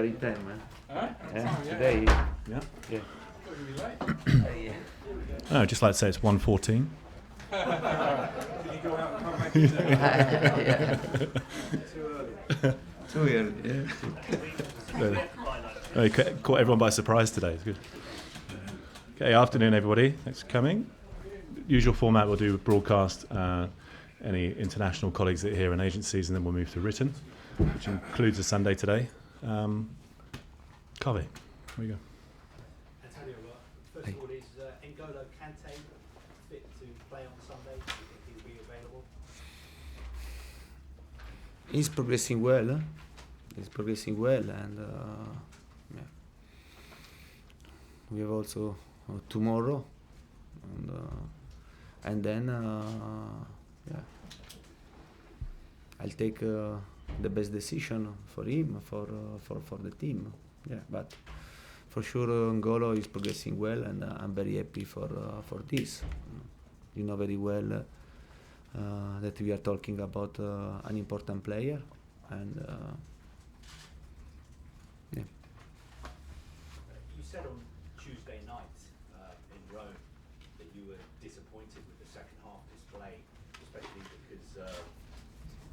very time, man. Huh? Today. Yeah. Yeah. I'd just like to say it's 1:14. Did you go out and come back? Too early. Yeah. Caught everyone by surprise today. It's good. Okay, afternoon everybody. Thanks for coming. Usual format, we'll do broadcast, any international colleagues that are here in agencies, and then we'll move to written, which includes a Sunday today. Carvey, where you go? Antonio, first of all, is N'Golo Kante fit to play on Sunday? Do you think he'll be available? He's progressing well. He's progressing well, and yeah. We have also tomorrow, and then yeah, I'll take the best decision for him, for the team. Yeah, but for sure N'Golo is progressing well, and I'm very happy for this. You know very well that we are talking about an important player, and yeah. You said on Tuesday night in Rome that you were disappointed with the second half display, especially because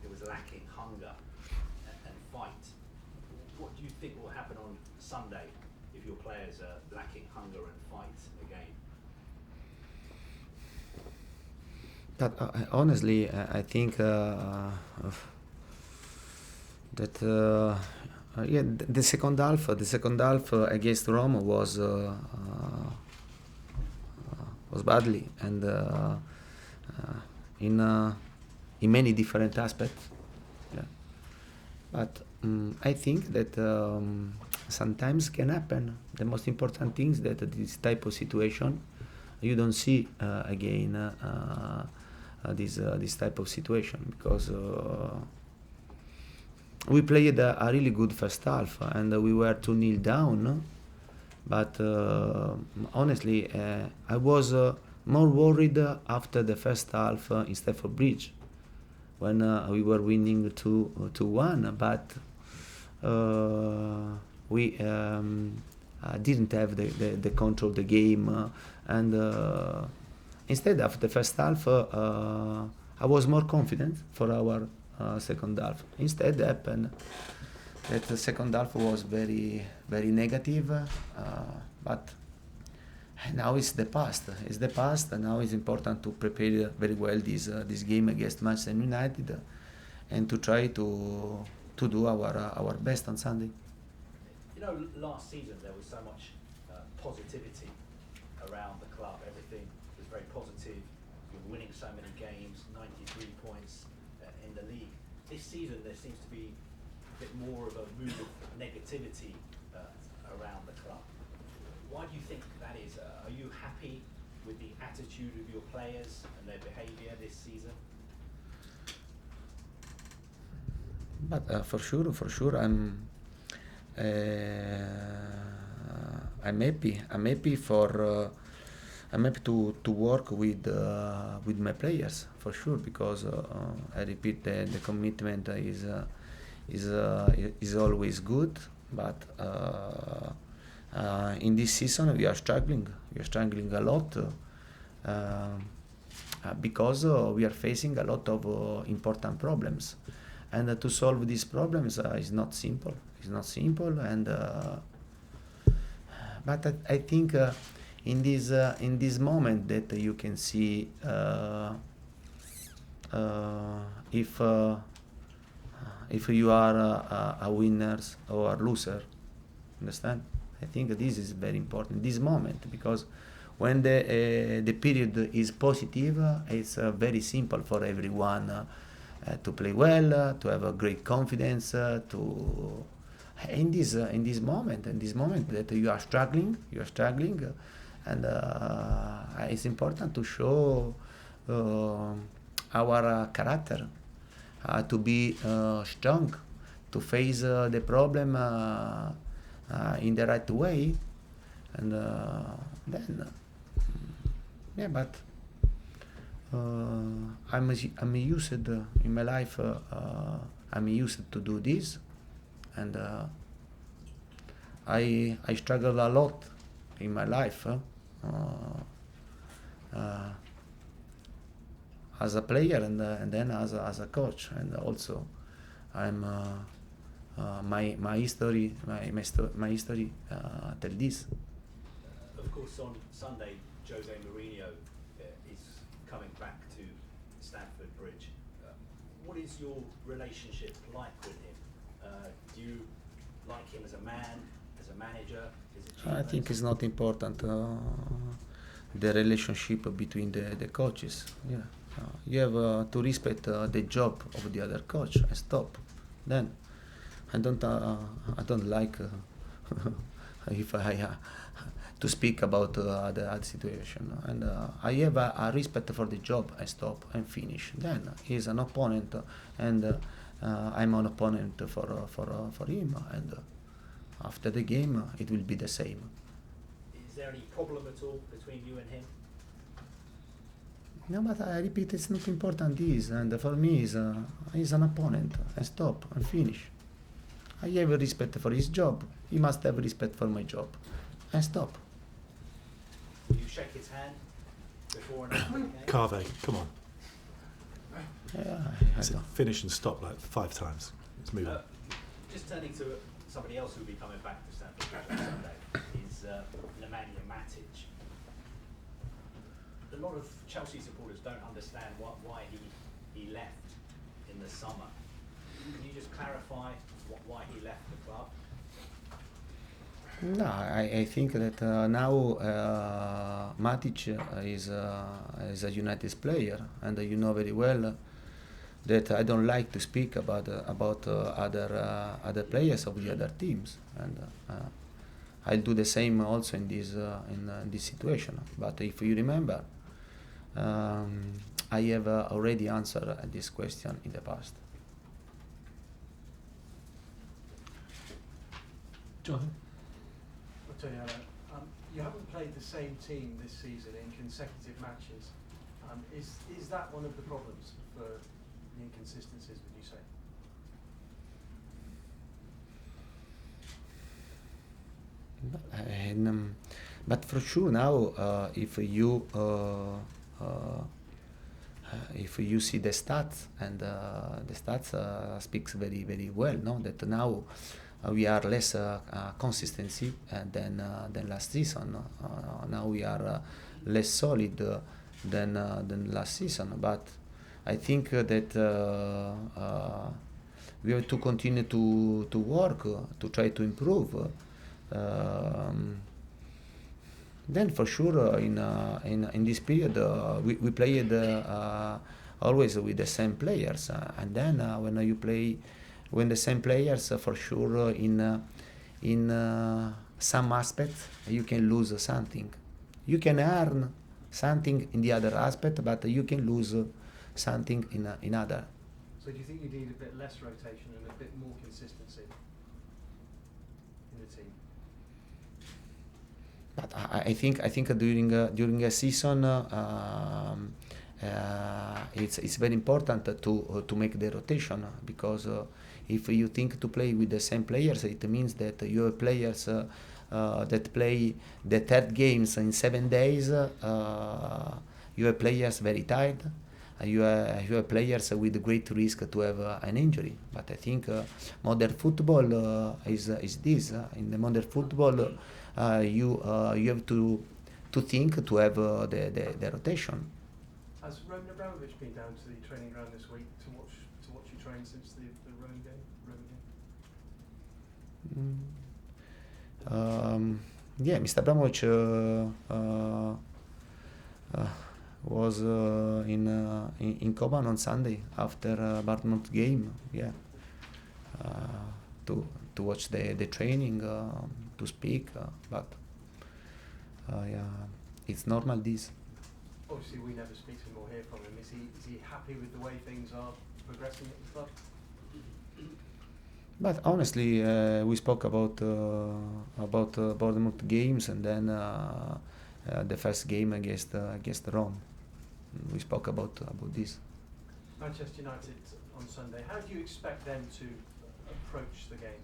it was lacking hunger and fight. What do you think will happen on Sunday if your players are lacking hunger and fight again? But honestly, I think that yeah, the second half against Rome was badly, and in many different aspects. Yeah. But I think that sometimes can happen. The most important thing is that this type of situation you don't see again. This type of situation, because we played a really good first half, and we were 2-0 down, but honestly I was more worried after the first half in Stamford Bridge, when we were winning 2-1, but we didn't have the control of the game, and instead of the first half, I was more confident for our second half. Instead, happened that the second half was very, very negative. But now it's the past. It's the past, and now it's important to prepare very well this game against Manchester United, and to try to do our best on Sunday. You know, last season there was so much positivity around the club. Everything was very positive. You were winning so many games, 93 points in the league. This season there seems to be a bit more of a mood of negativity around the club. Why do you think that is? Are you happy with the attitude of your players and their behaviour this season? But for sure, I'm happy. I'm happy to work with my players, for sure, because I repeat, the commitment is always good. But in this season we are struggling. We are struggling a lot because we are facing a lot of important problems, and to solve these problems is not simple. It's not simple, and but I think in this moment that you can see if you are a winner or a loser. Understand? I think this is very important, this moment, because when the period is positive, it's very simple for everyone to play well, to have a great confidence, to in this moment that you are struggling, and it's important to show our character, to be strong, to face the problem in the right way, and then yeah. But I'm used in my life. I'm used to do this, and I struggled a lot in my life as a player and then as a coach, and also I'm my history tell this. Of course, on Sunday, Jose Mourinho is coming back to Stamford Bridge. What is your relationship like with him? Do you like him as a man, as a manager, as a I think it's not important the relationship between the coaches. Yeah, you have to respect the job of the other coach and stop. Then I don't like if I to speak about the other situation, and I have a respect for the job. I stop and finish. Then he's an opponent, and I'm an opponent for him, and after the game it will be the same. Is there any problem at all between you and him? No, but I repeat, it's not important this, and for me he's an opponent. I stop and finish. I have respect for his job. He must have respect for my job. I stop. You shake his hand before and after the game? Carve, come on. Yeah, I So don't. finish and stop like 5 times. Let's move on. Just turning to somebody else who will be coming back to Stamford Bridge on Sunday is Nemanja Matic. A lot of Chelsea supporters don't understand why he left in the summer. Can you just clarify why he left the club? No, I think that now Matic is a United player, and you know very well that I don't like to speak about other players of the other teams, and I'll do the same also in this situation. But if you remember, I have already answered this question in the past. Jonathan? Antonio, you haven't played the same team this season in consecutive matches. Is that one of the problems for the inconsistencies, would you say? But for sure now, if you see the stats, and the stats speaks very very well, no, that now we are less consistency than last season. Now we are less solid than last season. But I think that we have to continue to work to try to improve. Then for sure in this period we played always with the same players, and then when you play when the same players, for sure in some aspects you can lose something. You can earn something in the other aspect, but you can lose something in other. So do you think you need a bit less rotation and a bit more consistency in the team? But I think during a season it's very important to make the rotation, because if you think to play with the same players, it means that you have players that play the third games in 7 days. You have players very tired. You have players with great risk to have an injury. But I think modern football is this. In the modern football, you have to think to have the rotation. Has Roman Abramovich been down to the training ground this week to watch you train since the Rome game? Yeah, Mr. Abramovich was in Coban on Sunday after Bournemouth game. Yeah, to watch the training, to speak, but yeah, it's normal this. Obviously, we never speak to him or hear from him. Is he happy with the way things are progressing at the club? But honestly, we spoke about Bournemouth games, and then the first game against Rome. We spoke about this. Manchester United on Sunday. How do you expect them to approach the game?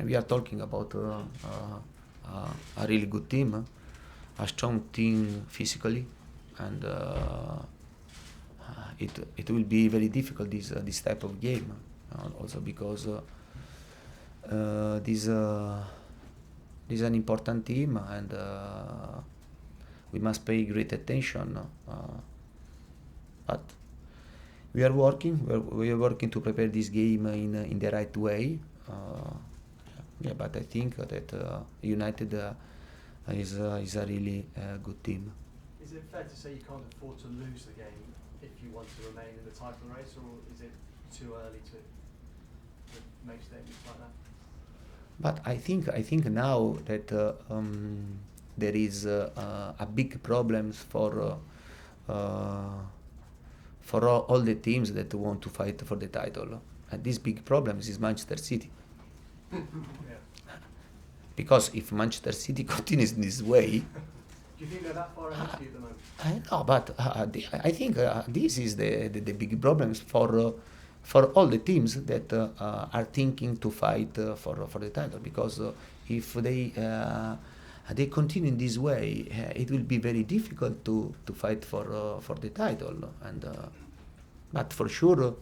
we are talking about a really good team, a strong team physically, and it will be very difficult this type of game, also because this is an important team, and we must pay great attention. But we are working to prepare this game in the right way. Yeah, but I think that United is a really good team. Is it fair to say you can't afford to lose the game if you want to remain in the title race, or is it too early to make statements like that? But I think now that there is a big problems for all the teams that want to fight for the title, and this big problems is Manchester City. Yeah. Because if Manchester City continues in this way, Do you think they're that far ahead of you at the moment? I know, but I think this is the big problems for all the teams that are thinking to fight for the title. Because if they continue in this way, it will be very difficult to fight for the title. And but for sure,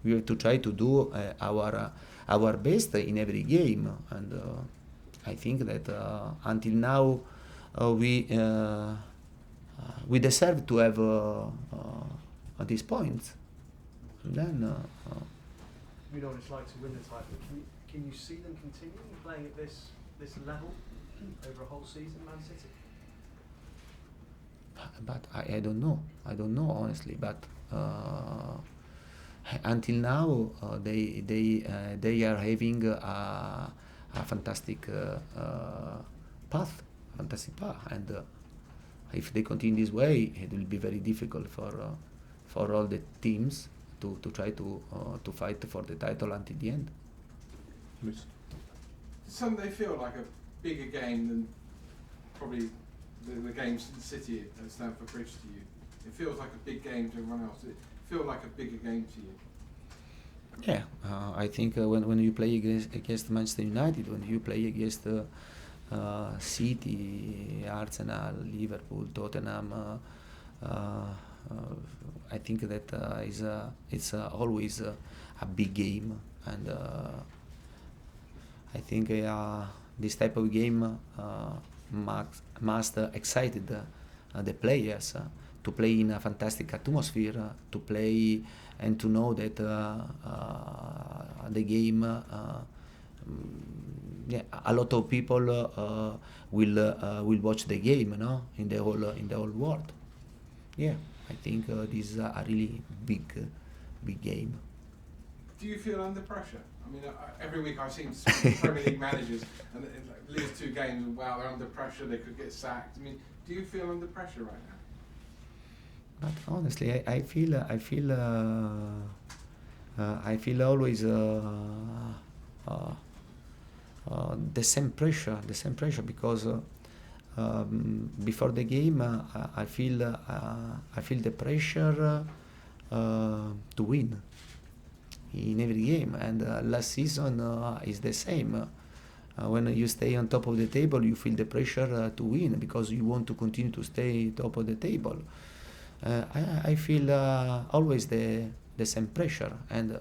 we have to try to do our best in every game. And I think that until now we deserve to have these points. And then We know what it's like to win the title. Can you see them continuing playing at this level over a whole season, Man City? but I don't know. I don't know honestly. But until now, they are having a fantastic path, and if they continue this way, it will be very difficult for all the teams to try to fight for the title until the end. Moose. Does Sunday feel like a bigger game than probably the games in City at Stamford Bridge to you? It feels like a big game to everyone else. It feels like a bigger game to you. Yeah, I think when you play against Manchester United, when you play against City, Arsenal, Liverpool, Tottenham, I think that it's always a big game, and I think this type of game must excited the players to play in a fantastic atmosphere, to play and to know that the game, yeah, a lot of people will watch the game, no, in the whole world. Yeah, I think this is a really big game. Do you feel under pressure? I mean, every week I seem to speak to Premier League managers and lose 2 games and wow, they're under pressure, they could get sacked. I mean, do you feel under pressure right now? But honestly, I feel always the same pressure because before the game I feel the pressure to win in every game, and last season is the same. When you stay on top of the table, you feel the pressure to win because you want to continue to stay top of the table. I feel always the same pressure, and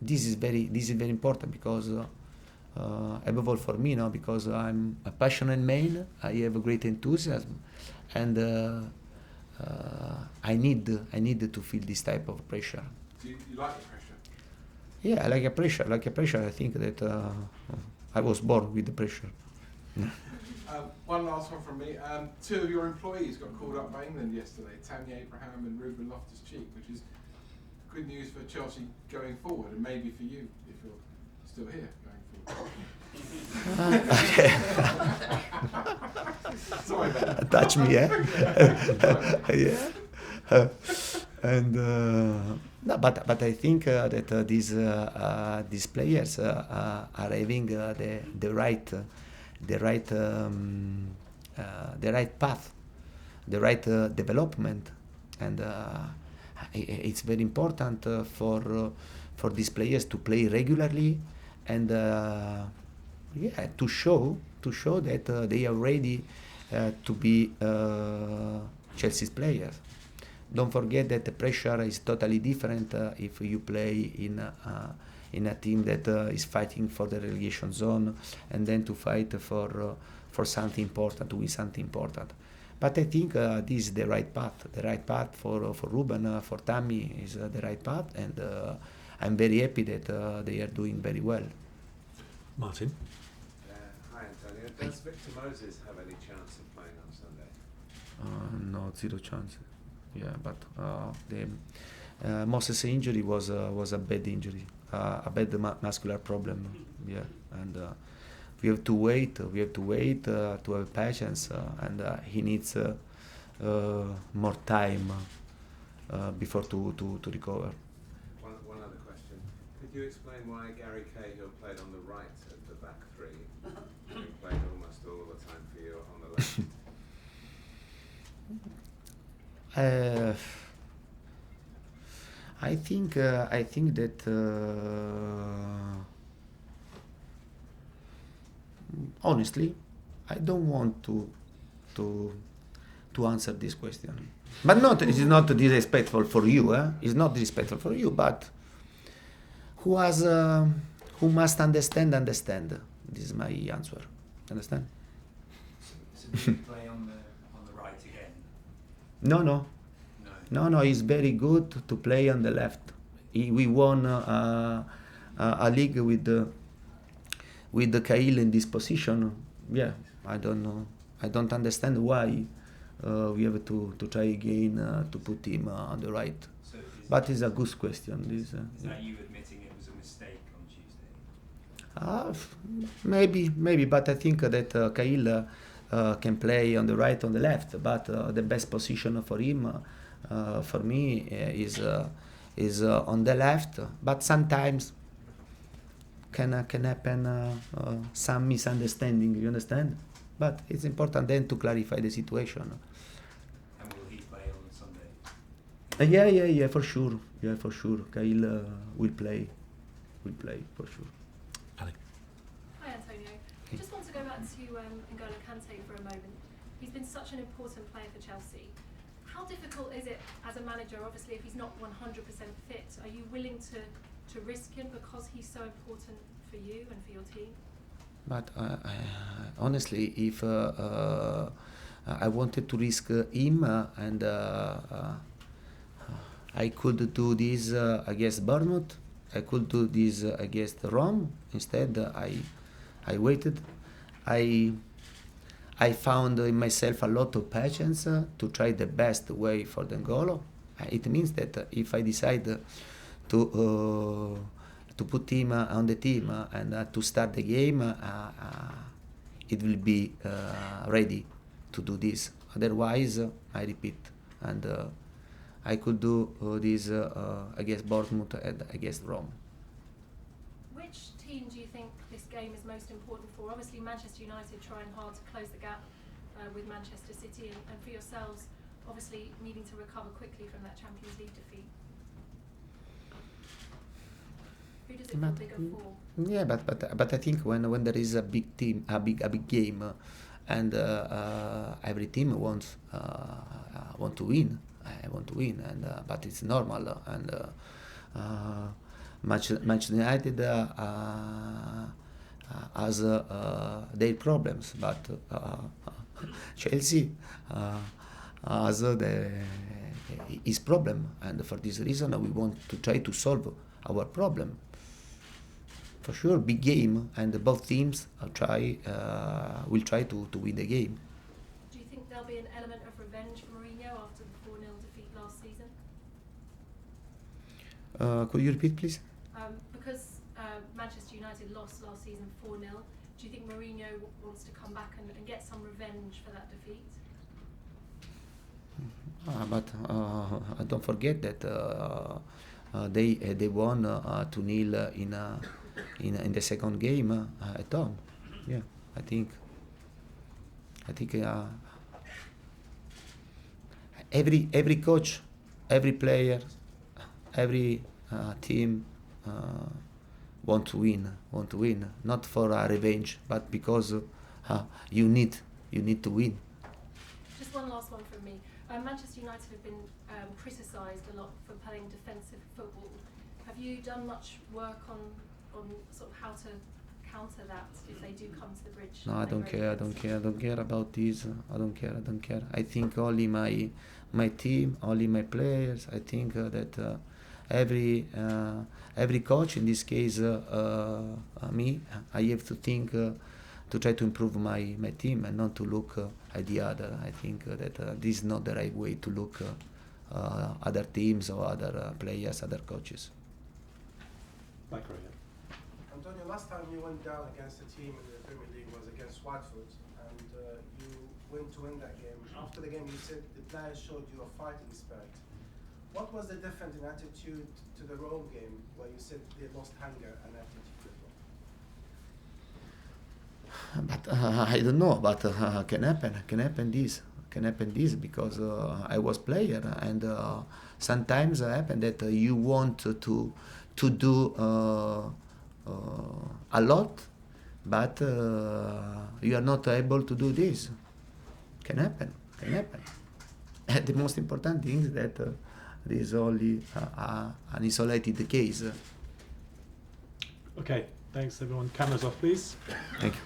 this is very important because above all for me, because I'm a passionate man, I have a great enthusiasm, and I need to feel this type of pressure. Do you like the pressure? Yeah, I like a pressure. I think that I was born with the pressure. One last one from me. 2 of your employees got called up by England yesterday, Tammy Abraham and Ruben Loftus-Cheek, which is good news for Chelsea going forward, and maybe for you if you're still here going forward. Sorry about that. Touch me, yeah. Yeah. And no, but I think that these players are having the right path, the right development, and it's very important for these players to play regularly and to show that they are ready to be Chelsea's players. Don't forget that the pressure is totally different if you play in a team that is fighting for the relegation zone, and then to fight for something important, to win something important. But I think this is the right path. The right path for Ruben, for Tammy is the right path, and I'm very happy that they are doing very well. Martin? Hi, Antonio. Does Victor Moses have any chance of playing on Sunday? No, zero chance. Yeah, but the Moses' injury was a bad injury, a bad muscular problem. Yeah, and we have to wait. We have to wait to have patience, and he needs more time before to recover. One other question. Could you explain why Gary Cahill played on the right of the back three? He played almost all the time for you on the left. I think that honestly, I don't want to answer this question. But it is not disrespectful for you. It's not disrespectful for you. But who must understand. This is my answer. Understand? So do you play on the right again? No. He's very good to play on the left. We won a league with the Cahill in this position. Yeah, I don't know. I don't understand why we have to try again to put him on the right. So But it's a good question. is that you admitting it was a mistake on Tuesday? Maybe, but I think that Cahill can play on the right, on the left. But the best position for him, for me, is on the left. But sometimes can happen some misunderstanding. You understand? But it's important then to clarify the situation. And will he play on Sunday? Yeah, for sure. Yeah, for sure. Cahill will play for sure. Ali? Hi, Antonio. I just want to go back to N'Golo Kante for a moment. He's been such an important player for Chelsea. How difficult is it as a manager, obviously, if he's not 100% fit? Are you willing to risk him because he's so important for you and for your team? But honestly, if I wanted to risk him and I could do this against Bournemouth, I could do this against Rome. Instead, I waited. I found in myself a lot of patience to try the best way for N'Golo. It means that if I decide to put him on the team and to start the game, it will be ready to do this. Otherwise, I repeat, and I could do this against Bournemouth and against Rome. Which team do you think this game is most important for? Obviously, Manchester United trying hard to close the gap with Manchester City, and for yourselves, obviously needing to recover quickly from that Champions League defeat. Who does it feel bigger for? Yeah, but I think when there is a big team, a big game, and every team wants to win. I want to win, and but it's normal. And Manchester United has their problems, but Chelsea has his problem, and for this reason we want to try to solve our problem. For sure, big game, and both teams will try to win the game. Do you think there'll be an element of revenge for Mourinho after the 4-0 defeat last season? Could you repeat, please? Because Manchester United lost last season 4-0, do you think Mourinho wants to come back and get some revenge for that defeat? But don't forget that they won 2-0 in the second game at home. Yeah, I think every coach, every player, every team want to win, not for a revenge, but because you need to win. Just one last one from me. Manchester United have been criticised a lot for playing defensive football. Have you done much work on sort of how to counter that if they do come to the bridge? No, I don't care about this. I don't care. I think only my team, only my players. I think that every coach, in this case me, I have to think to try to improve my team and not to look at the other. I think that this is not the right way to look other teams or other players, other coaches. Back row, yeah. Antonio, last time you went down against a team in the Premier League was against Watford, and you went to win that game. After the game, you said the players showed you a fighting spirit. What was the difference in attitude to the Rome game, where you said they lost hunger and attitude as well? But I don't know. But can happen this because I was player, and sometimes it happen that you want to do a lot, but you are not able to do this. Can happen. And the most important thing is that this is only an isolated case. Okay, thanks everyone. Cameras off, please. Thank you.